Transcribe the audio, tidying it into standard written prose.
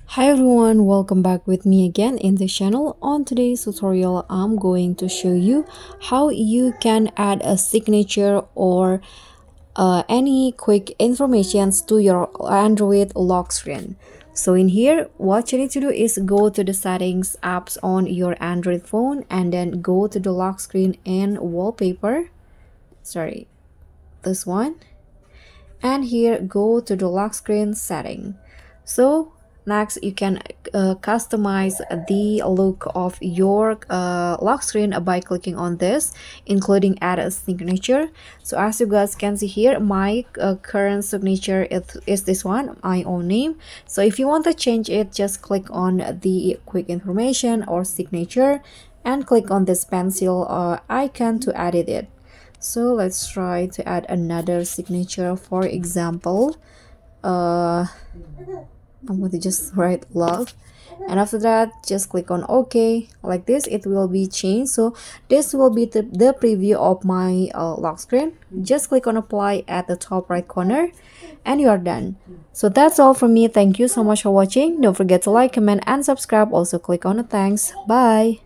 Hi everyone, welcome back with me again in the channel. On today's tutorial, I'm going to show you how you can add a signature or any quick informations to your Android lock screen. So in here, what you need to do is go to the settings apps on your Android phone and then go to the lock screen and wallpaper. Sorry, this one. And here go to the lock screen setting. So next you can customize the look of your lock screen by clicking on this, including add a signature. So as you guys can see here, my current signature is this one, my own name. So if you want to change it, just click on the quick information or signature and click on this pencil icon to edit it. So let's try to add another signature. For example, I'm going to just write love, and after that just click on OK. Like this it will be changed. So this will be the preview of my lock screen. Just click on apply at the top right corner and you are done. So that's all from me. Thank you so much for watching. Don't forget to like, comment and subscribe. Also click on the thanks. Bye.